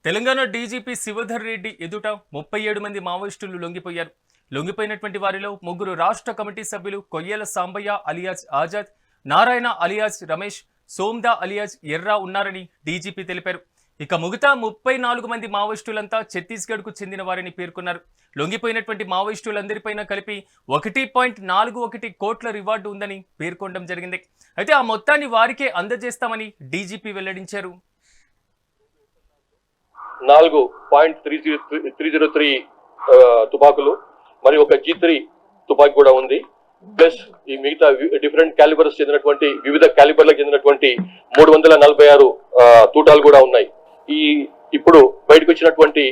Telangana DGP Shivadhar Reddy ఎదుట 37 మంది మావోయిస్టులు లొంగిపోయారు. లొంగిపోయినటువంటి వారిలో ముగ్గురు రాష్ట్ర కమిటీ సభ్యులు Koyyela Sambaiah alias Azad, Narayana alias Ramesh, Somda alias Erra ఉన్నారని డీజీపీ తెలిపారు. ఇక మిగతా 34 మంది మావోయిస్టులంతా ఛత్తీస్గఢ్కు చెందిన వారని పేర్కొన్నారు. లొంగిపోయినటువంటి మావోయిస్టులందరిపైన కలిపి 1.41 కోట్ల రివార్డు ఉందని పేర్కొనడం జరిగింది. అయితే ఆ మొత్తాన్ని వారికే అందజేస్తామని డీజీపీ వెల్లడించారు. 4.303 తుపాకులు మరియు ఒక G3 తుపాకి కూడా ఉంది. ప్లస్ ఈ మిగతా డిఫరెంట్ క్యాలిబర్స్ చెందినటువంటి వివిధ క్యాలిబర్లకు చెందినటువంటి 346 తూటాలు కూడా ఉన్నాయి. ఇప్పుడు బయటకు వచ్చినటువంటి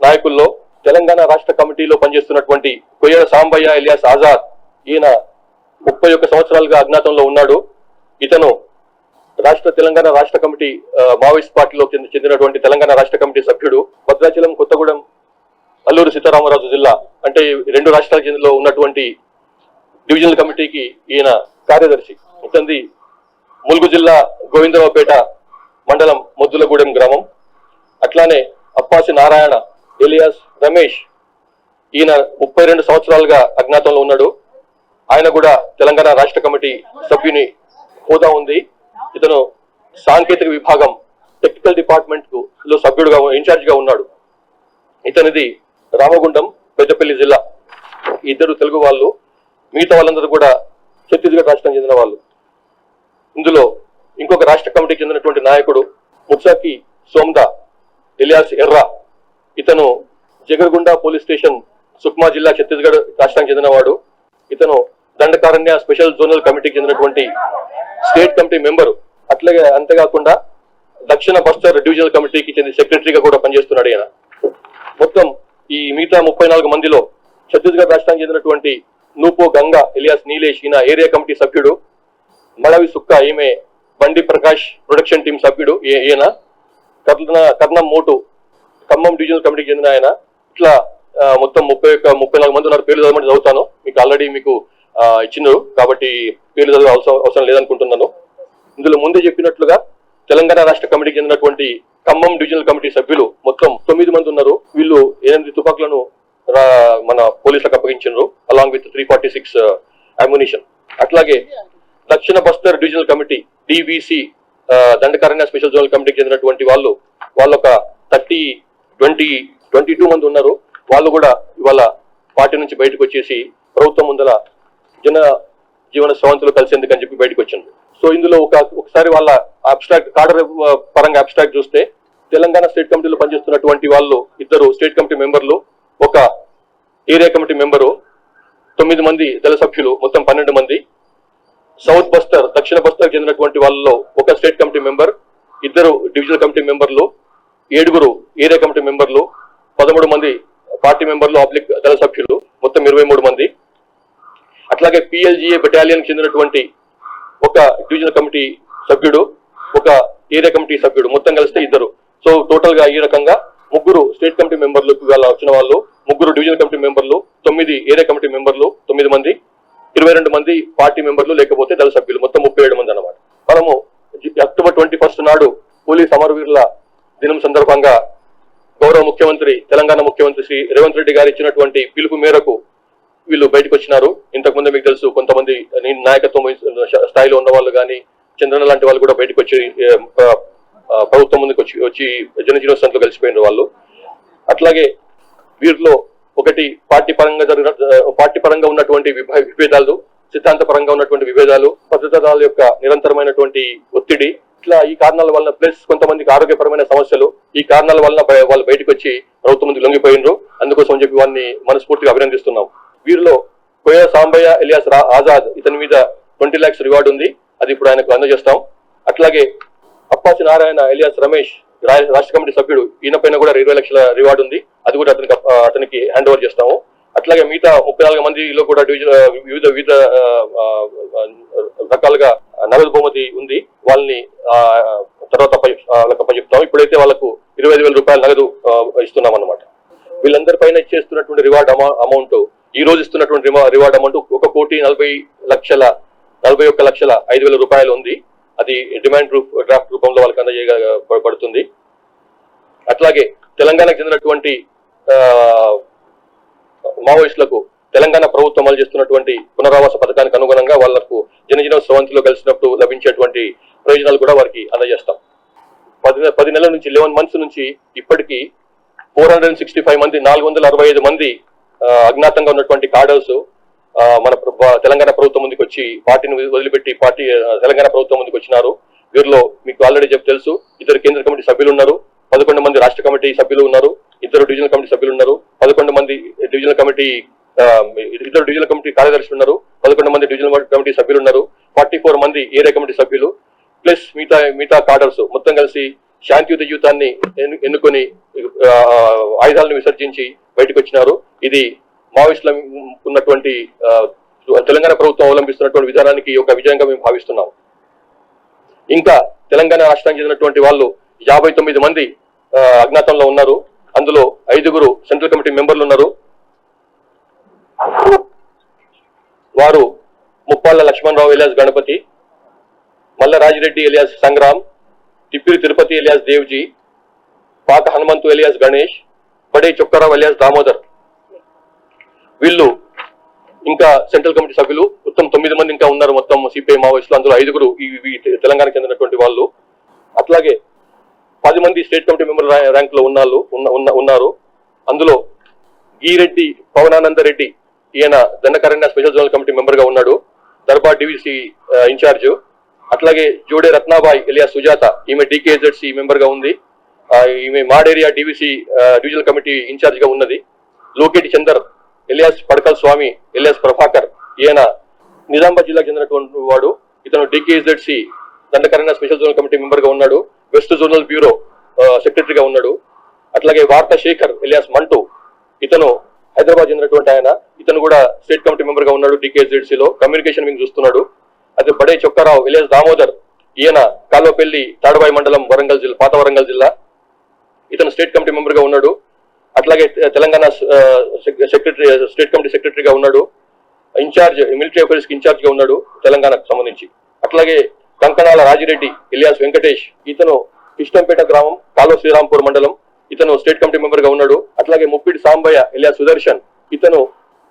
నాయకుల్లో తెలంగాణ రాష్ట్ర కమిటీలో పనిచేస్తున్నటువంటి కొయ్యేల సాంబయ్య ఎలియాస్ ఆజాద్, ఈయన 31 సంవత్సరాలుగా అజ్ఞాతంలో ఉన్నాడు. ఇతను తెలంగాణ రాష్ట్ర కమిటీ మావోయిస్ట్ పార్టీలో చెందినటువంటి తెలంగాణ రాష్ట్ర కమిటీ సభ్యుడు. భద్రాచలం, కొత్తగూడెం, అల్లూరు సీతారామరాజు జిల్లా అంటే 2 రాష్ట్రాల కిందలో ఉన్నటువంటి డివిజనల్ కమిటీకి ఈయన కార్యదర్శి. ఇతనిది ములుగు జిల్లా గోవిందరావుపేట మండలం మొద్దులగూడెం గ్రామం. అట్లానే అప్పాసి నారాయణ ఎలియాస్ రమేష్, ఈయన 32 సంవత్సరాలుగా అజ్ఞాతంలో ఉన్నాడు. ఆయన కూడా తెలంగాణ రాష్ట్ర కమిటీ సభ్యుని హోదా ఉంది. ఇతను సాంకేతిక విభాగం టెక్నికల్ డిపార్ట్మెంట్ లో సభ్యుడుగా ఇన్ఛార్జ్ గా ఉన్నాడు. ఇతనిది రామగుండం, పెద్దపల్లి జిల్లా. ఇద్దరు తెలుగు వాళ్ళు, మిగతా వాళ్ళందరూ కూడా ఛత్తీస్గఢ్ రాష్ట్రం చెందిన వాళ్ళు. ఇందులో ఇంకొక రాష్ట్ర కమిటీకి చెందినటువంటి నాయకుడు ముత్సాకి సోమ్దా ఎలియాస్ ఎర్రా, ఇతను జగర్గుండా పోలీస్ స్టేషన్, సుక్మా జిల్లా, ఛత్తీస్గఢ్ రాష్ట్రానికి చెందినవాడు. ఇతను దండకారణ్య స్పెషల్ జోనల్ కమిటీకి చెందినటువంటి స్టేట్ కమిటీ మెంబరు. అట్లాగే అంతేకాకుండా దక్షిణ బస్తర్ డివిజనల్ కమిటీకి చెందిన సెక్రటరీగా కూడా పనిచేస్తున్నాడు ఈయన. మొత్తం ఈ మిగతా 34 మందిలో ఛత్తీస్గఢ్ రాష్ట్రానికి చెందినటువంటి నూపో గంగా ఎలియాస్ నీలేష్, ఈయన ఏరియా కమిటీ సభ్యుడు. మళవి సుక్క, ఈమె బండి ప్రకాష్ ప్రొడక్షన్ టీం సభ్యుడు. ఈయన కర్ణం మోటు ఖమ్మం డివిజనల్ కమిటీకి చెందిన ఆయన. ఇట్లా మొత్తం 34 మంది ఉన్నారు. పేర్లు చదువుతాను, మీకు ఆల్రెడీ మీకు ఇచ్చినారు కాబట్టి పేర్లు చదువు అవసరం లేదనుకుంటున్నాను. ఇందులో ముందే చెప్పినట్లుగా తెలంగాణ రాష్ట్ర కమిటీకి చెందినటువంటి ఖమ్మం డివిజనల్ కమిటీ సభ్యులు మొత్తం 9 మంది ఉన్నారు. వీళ్ళు 8 తుపాకులను మన పోలీసులకు అప్పగించారు, అలాంగ్ విత్ 346 అమ్యునిషన్. అట్లాగే దక్షిణ Bastar divisional committee DBC Dandakaranya special zonal కమిటీకి చెందినటువంటి వాళ్ళొక 22 మంది ఉన్నారు. వాళ్ళు కూడా ఇవాళ పార్టీ నుంచి బయటకు వచ్చేసి ప్రభుత్వం ముందర జన జీవన స్రవంతులు కలిసేందుకు అని చెప్పి బయటకు వచ్చింది. సో ఇందులో ఒకసారి వాళ్ళ అబ్స్ట్రాక్ట్ కార్డర్ పరంగా అబ్స్ట్రాక్ట్ చూస్తే తెలంగాణ స్టేట్ కమిటీలో పనిచేస్తున్నటువంటి వాళ్ళు ఇద్దరు స్టేట్ కమిటీ మెంబర్లు, ఒక ఏరియా కమిటీ మెంబరు, 9 మంది దళ సభ్యులు, మొత్తం 12 మంది. సౌత్ బస్తర్, దక్షిణ బస్తర్ చెందినటువంటి వాళ్ళలో ఒక state committee member, 2 divisional committee మెంబర్లు, 7 ఏరియా కమిటీ మెంబర్లు, 13 మంది పార్టీ మెంబర్లు పబ్లిక్ దళ సభ్యులు, మొత్తం 23 మంది. అట్లాగే PLGA బెటాలియన్ చెందినటువంటి ఒక డివిజనల్ కమిటీ సభ్యుడు, ఒక ఏరియా కమిటీ సభ్యుడు, మొత్తం కలిస్తే 2. సో టోటల్ గా ఈ రకంగా 3 స్టేట్ కమిటీ మెంబర్లు వచ్చిన వాళ్ళు, 3 డివిజనల్ కమిటీ మెంబర్లు, 9 ఏరియా కమిటీ మెంబర్లు, 9 మంది, 22 మంది పార్టీ మెంబర్లు లేకపోతే దళ సభ్యులు, మొత్తం 37 మంది అన్నమాట. మనము అక్టోబర్ 21 నాడు పోలీస్ అమరవీరుల దినం సందర్భంగా గౌరవ ముఖ్యమంత్రి, తెలంగాణ ముఖ్యమంత్రి శ్రీ రేవంత్ రెడ్డి గారు ఇచ్చినటువంటి పిలుపు మేరకు వీళ్ళు బయటకు వచ్చినారు. ఇంతకుముందే మీకు తెలుసు, కొంతమంది నాయకత్వం స్థాయిలో ఉన్న వాళ్ళు కానీ, చంద్రన లాంటి వాళ్ళు కూడా బయటకు వచ్చి ప్రభుత్వం ముందుకు వచ్చి జనజీవనంలో కలిసిపోయిన వాళ్ళు. అట్లాగే వీరిలో ఒకటి పార్టీ పరంగా ఉన్నటువంటి విభేదాలు, సిద్ధాంత పరంగా ఉన్నటువంటి విభేదాలు, భద్రతా దళాల యొక్క నిరంతరమైనటువంటి ఒత్తిడి, ఇట్లా ఈ కారణాల వలన, ప్లస్ కొంతమందికి ఆరోగ్యపరమైన సమస్యలు, ఈ కారణాల వలన వాళ్ళు బయటకు వచ్చి ప్రభుత్వం ముందుకు లొంగిపోయినరు. అందుకోసం చెప్పి వారిని మనస్ఫూర్తిగా అభినందిస్తున్నాం. వీరిలో కొయ్యేల సాంబయ్య ఎలియాస్ ఆజాద్, ఇతని మీద 20 lakhs రివార్డు ఉంది, అది ఇప్పుడు ఆయనకు అందజేస్తాం. అట్లాగే అప్పాసి నారాయణ ఎలియాస్ రమేష్, రాష్ట్ర కమిటీ సభ్యుడు, ఈయన పైన కూడా 20 లక్షల రివార్డు ఉంది, అది కూడా అతనికి హ్యాండ్ ఓవర్ చేస్తాము. అట్లాగే మిగతా 34 మందిలో కూడా వివిధ రకాలుగా నగదు బహుమతి ఉంది, వాళ్ళని తర్వాత చెప్తాం. ఇప్పుడైతే వాళ్ళకు 25,000 రూపాయల నగదు ఇస్తున్నాం అన్నమాట. వీళ్ళందరి పైన ఇచ్చేస్తున్నటువంటి రివార్డ్ అమౌంట్, ఈ రోజు ఇస్తున్నటువంటి రివార్డ్ అమౌంట్ 1,41,05,000 రూపాయలు ఉంది. అది డిమాండ్ డ్రాఫ్ట్ రూపంలో వాళ్ళకి అందజేయబడుతుంది. అట్లాగే తెలంగాణకు చెందినటువంటి మావోయిస్టులకు తెలంగాణ ప్రభుత్వం అమలు చేస్తున్నటువంటి పునరావాస పథకానికి అనుగుణంగా వాళ్లకు జనజీవన స్రవంతిలో కలిసినప్పుడు లభించేటువంటి ప్రయోజనాలు కూడా వారికి అందజేస్తాం. 10 నెలల నుంచి 11 మంత్స్ నుంచి ఇప్పటికీ 465 మంది 465 మంది అజ్ఞాతంగా ఉన్నటువంటి కార్డర్స్ మన తెలంగాణ ప్రభుత్వం ముందుకు వచ్చి పార్టీని వదిలిపెట్టి తెలంగాణ ప్రభుత్వం ముందుకు వచ్చినారు. వీరిలో మీకు ఆల్రెడీ తెలుసు, 2 కేంద్ర కమిటీ సభ్యులు ఉన్నారు, 11 మంది రాష్ట్ర కమిటీ సభ్యులు ఉన్నారు, 2 డివిజనల్ కమిటీ సభ్యులు ఉన్నారు, 11 మంది డివిజనల్ కమిటీ 2 డివిజనల్ కమిటీ కార్యదర్శులు ఉన్నారు, 11 మంది డివిజనల్ కమిటీ సభ్యులు ఉన్నారు, 44 మంది ఏరియా కమిటీ సభ్యులు ప్లస్ మిగతా కార్డర్స్ మొత్తం కలిసి శాంతియుత జీవితాన్ని ఎన్నుకొని ఆయుధాలను విసర్జించి బయటకు వచ్చినారు. ఇది మావోయిస్టుల ఉన్నటువంటి తెలంగాణ ప్రభుత్వం అవలంబిస్తున్నటువంటి విధానానికి ఒక విజయంగా మేము భావిస్తున్నాం. ఇంకా తెలంగాణ రాష్ట్రానికి చెందినటువంటి వాళ్ళు 59 మంది అజ్ఞాతంలో ఉన్నారు. అందులో 5 సెంట్రల్ కమిటీ మెంబర్లు ఉన్నారు. వారు ముప్పాళ్ల లక్ష్మణరావు ఎలియాస్ గణపతి, మల్ల రాజిరెడ్డి ఎలియాస్ సంగ్రామ్, తిప్పిరి తిరుపతి ఎలియాస్ దేవ్జీ, పాత హనుమంతు ఎలియాస్ గణేష్, బడే చొక్కరావు ఎలియాస్ దామోదర్. వీళ్ళు ఇంకా సెంట్రల్ కమిటీ సభ్యులు మొత్తం 9 మంది ఇంకా ఉన్నారు మొత్తం సిపిఐ మావోయిస్టులు. అందులో 5 ఈ తెలంగాణకు చెందినటువంటి వాళ్ళు. అట్లాగే 10 మంది స్టేట్ కమిటీ మెంబర్ ర్యాంక్ లో ఉన్నారు. అందులో గీరెడ్డి పవనానంద రెడ్డి, ఈయన Dandakaranya special zonal committee member గా ఉన్నాడు, దర్బార్ డివిసి ఇన్ఛార్జ్. అట్లాగే జోడే రత్నాబాయ్ ఎలియాస్ సుజాత, ఈమె డికేజెడ్సి మెంబర్ గా ఉంది. ఈమె Maderia DVC divisional committee incharge గా ఉన్నది. లోకేటి చందర్ ఎలియాస్ పడకల్ స్వామి ఎలియాస్ ప్రభాకర్, ఈయన నిజామాబాద్ జిల్లాకు చెందినటువంటి వాడు. ఇతను DKZC Dandakaranya special zonal committee member గా ఉన్నాడు, వెస్ట్ జోనల్ బ్యూరో సెక్రటరీగా ఉన్నాడు. అట్లాగే వార్తా శేఖర్ ఎలియాస్ మంటూ, ఇతను హైదరాబాద్ చెందినటువంటి ఆయన, ఇతను కూడా స్టేట్ కమిటీ మెంబర్ గా ఉన్నాడు, డికేజెడ్సీలో కమ్యూనికేషన్ వింగ్ చూస్తున్నాడు. అదే బడే చొక్కారావు ఎలియాస్ దామోదర్, ఈయన కాల్వపల్లి తాడుబాయి మండలం వరంగల్ జిల్లా, పాత వరంగల్ జిల్లా, ఇతను స్టేట్ కమిటీ మెంబర్ గా ఉన్నాడు. అట్లాగే తెలంగాణ సెక్రటరీ స్టేట్ కమిటీ సెక్రటరీగా ఉన్నాడు, ఇన్ఛార్జ్ మిలిటరీ అఫైర్స్ కి ఇన్ఛార్జ్ గా ఉన్నాడు తెలంగాణకు సంబంధించి. అట్లాగే కంకణాల రాజిరెడ్డి ఎలియాస్ వెంకటేష్, ఇతను ఇష్టంపేట గ్రామం కాలువ శ్రీరాంపూర్ మండలం, ఇతను స్టేట్ కమిటీ మెంబర్ గా ఉన్నాడు. అట్లాగే ముప్పిడి సాంబయ్య ఎలియాస్ సుదర్శన్, ఇతను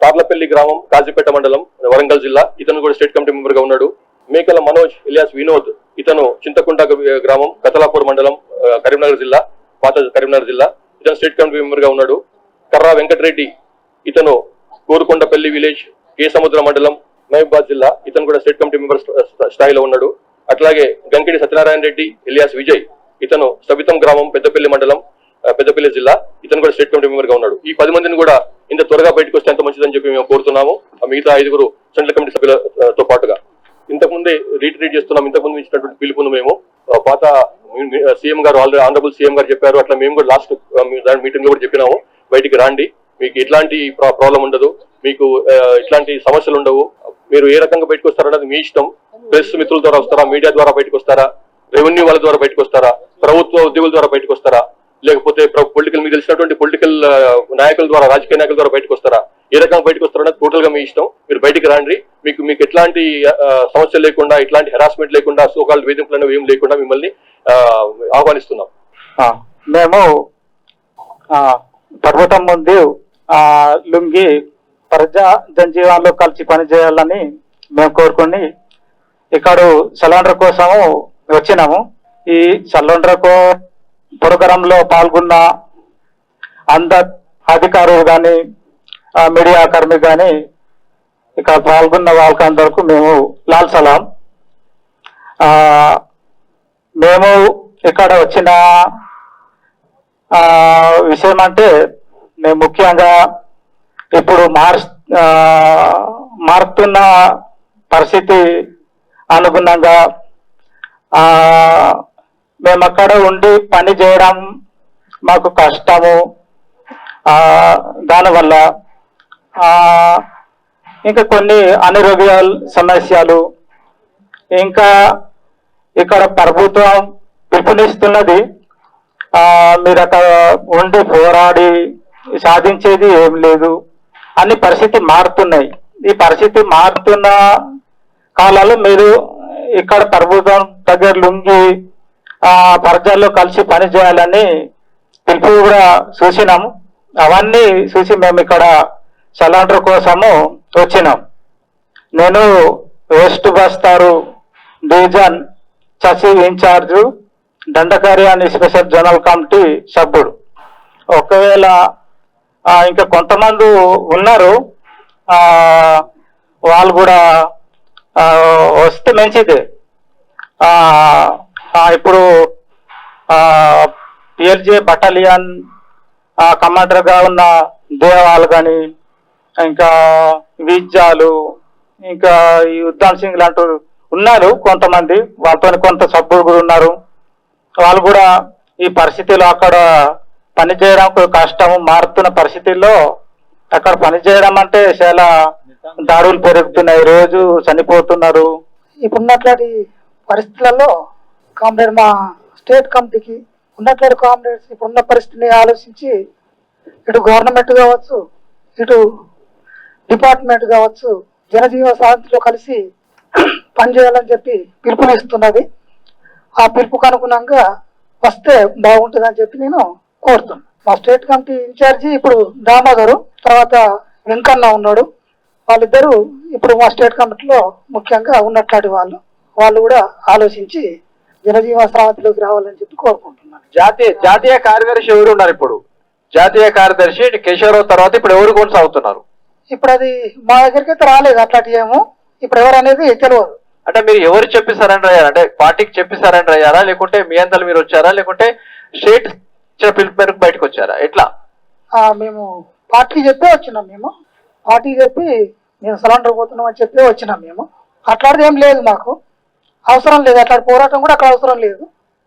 తార్లపల్లి గ్రామం కాజీపేట మండలం వరంగల్ జిల్లా, ఇతను కూడా స్టేట్ కమిటీ మెంబర్ గా ఉన్నాడు. మేకల మనోజ్ ఎలియాస్ వినోద్, ఇతను చింతకుంట గ్రామం కతలాపూర్ మండలం కరీంనగర్ జిల్లా, పాత కరీంనగర్ జిల్లా, ఇతను స్టేట్ కమిటీ మెంబర్ గా ఉన్నాడు. కర్రా వెంకటరెడ్డి, ఇతను కోరుకొండపల్లి విలేజ్ కేసముద్ర మండలం మహబూబాద్ జిల్లా, ఇతను కూడా స్టేట్ కమిటీ మెంబర్ స్థాయిలో ఉన్నాడు. అట్లాగే గంకిడి సత్యనారాయణ రెడ్డి ఎలియాస్ విజయ్, ఇతను సబితం గ్రామం పెద్దపల్లి మండలం పెద్దపల్లి జిల్లా, ఇతను కూడా స్టేట్ కమిటీ మెంబర్ గా ఉన్నాడు. ఈ 10 మందిని కూడా ఇంత త్వరగా బయటకు వస్తే ఎంత మంచిదని చెప్పి మేము కోరుతున్నాము. మిగతా 5 సెంట్రల్ కమిటీ సభ్యులతో పాటుగా ఇంతకుముందే రీట్రీట్ చేస్తున్నాం. ఇంతకుముందు ఇచ్చినటువంటి పిలుపును మేము పాత సీఎం గారు ఆల్రెడీ ఆనరబుల్ సీఎం గారు చెప్పారు, అట్లా మేము కూడా లాస్ట్ మీటింగ్ లో కూడా చెప్పినాము, బయటికి రాండి, మీకు ఎట్లాంటి ప్రాబ్లం ఉండదు, మీకు ఇట్లాంటి సమస్యలు ఉండవు, మీరు ఏ రకంగా బయటకు వస్తారన్నది మీ ఇష్టం. ప్రెస్ మిత్రుల ద్వారా వస్తారా, మీడియా ద్వారా బయటకు వస్తారా, రెవెన్యూ వాళ్ళ ద్వారా బయటకు వస్తారా, ప్రభుత్వ ఉద్యోగుల ద్వారా బయటకు వస్తారా, లేకపోతే పొలిటికల్ మీకు తెలిసినటువంటి పొలిటికల్ నాయకుల ద్వారా, రాజకీయ నాయకుల ద్వారా బయటకు వస్తారా, ఏ రకంగా బయటకు వస్తారన్నది టోటల్ గా మీ ఇష్టం. మీరు బయటికి రాండి, మీకు ఎట్లాంటి సమస్యలు లేకుండా, ఎట్లాంటి హెరాస్మెంట్ లేకుండా, సోకాల్ వేధింపులు ఏం లేకుండా మిమ్మల్ని ఆహ్వానిస్తున్నాం. మేము పర్వతం ముందు లుంగి ప్రజా జనజీవనంలో కలిసి పనిచేయాలని మేము కోరుకుని ఇక్కడ సిలిండర్ కోసము వచ్చినాము. ఈ సిలిండర్ ప్రోగ్రామ్ లో పాల్గొన్న అందరు అధికారులు కానీ మీడియా కర్మి కానీ ఇక్కడ పాల్గొన్న వాళ్ళకందరకు మేము లాల్ సలాం. మేము ఇక్కడ వచ్చిన విషయం అంటే మేము ముఖ్యంగా ఇప్పుడు మారుతున్న పరిస్థితి అనుగుణంగా మేము అక్కడ ఉండి పని చేయడం మాకు కష్టము. దానివల్ల ఇంకా కొన్ని అనారోగ్య సమస్యలు, ఇంకా ఇక్కడ ప్రభుత్వం పిలుపునిస్తున్నది మీరు అక్కడ ఉండి పోరాడి సాధించేది ఏం లేదు, అన్ని పరిస్థితి మారుతున్నాయి. ఈ పరిస్థితి మారుతున్న కాలాల్లో మీరు ఇక్కడ ప్రభుత్వం దగ్గర లుంగి ప్రజల్లో కలిసి పనిచేయాలని పిలుపు కూడా చూసినాము. అవన్నీ చూసి మేము ఇక్కడ సిలిండర్ కోసము వచ్చినాం. నేను వెస్ట్ బస్తారు డివిజన్ సచివ్ ఇన్ఛార్జు దండకారి అని స్పెషల్ జనరల్ కమిటీ సభ్యుడు. ఒకవేళ ఇంకా కొంతమంది ఉన్నారు, వాళ్ళు కూడా వస్తే మంచిదే. ఇప్పుడు పిఎల్జే బటాలియన్ కమాండర్గా ఉన్న దేవాలు కానీ, ఇంకా విద్యాలు, ఇంకా ఈ ఉద్దామ్ సింగ్ లాంటి ఉన్నారు కొంతమంది, వాళ్ళతో కొంత సభ్యులు కూడా ఉన్నారు. వాళ్ళు కూడా ఈ పరిస్థితిలో అక్కడ పనిచేయడం కష్టం, మారుతున్న పరిస్థితుల్లో అక్కడ పనిచేయడం అంటే చాలా దాడులు పెరుగుతున్నాయి, రోజు చనిపోతున్నారు. ఇప్పుడున్నట్లాంటి పరిస్థితులలో కామ్రేడ్ మా స్టేట్ కమిటీకి ఉన్నట్లాంటి కామ్రేడ్స్ ఇప్పుడున్న పరిస్థితిని ఆలోచించి ఇటు గవర్నమెంట్ కావచ్చు, ఇటు డిపార్ట్మెంట్ కావచ్చు, జనజీవన సాధిలో కలిసి పనిచేయాలని చెప్పి పిలుపునిస్తున్నది. ఆ పిలుపుకు అనుగుణంగా వస్తే బాగుంటుందని చెప్పి నేను కోరుతున్నాను. మా స్టేట్ కమిటీ ఇన్ఛార్జి ఇప్పుడు దామోదరు, తర్వాత వెంకన్న ఉన్నాడు. వాళ్ళిద్దరూ ఇప్పుడు మా స్టేట్ కమిటీలో ముఖ్యంగా ఉన్నట్లాంటి వాళ్ళు కూడా ఆలోచించి జనజీవన సాధిలోకి రావాలని చెప్పి కోరుకుంటున్నాను. జాతీయ కార్యదర్శి ఎవరు ఉన్నారు? ఇప్పుడు జాతీయ కార్యదర్శి కేశవరావు తర్వాత ఇప్పుడు ఎవరు కొనసాగుతున్నారు? ఇప్పుడు అది మా దగ్గరికి అయితే రాలేదు అట్లాంటి ఏమో, ఇప్పుడు ఎవరు అనేది తెలియదు. అంటే మీరు ఎవరు చెప్పి సరెండర్ అయ్యారా? అంటే పార్టీకి చెప్పి సరెండర్ అయ్యారా, లేకుంటే మీ అంతలు మీరు వచ్చారా, లేకుంటే స్టేట్ పిలుపు మేరకు బయటకు వచ్చారా? ఎట్లా? మేము పార్టీకి చెప్పే వచ్చినాం. పార్టీకి చెప్పి మేము సిలిండర్ పోతున్నాం అని చెప్పి వచ్చినాం. అట్లాంటిది ఏం లేదు, మాకు అవసరం లేదు, అట్లాంటి పోరాటం కూడా అక్కడ అవసరం లేదు.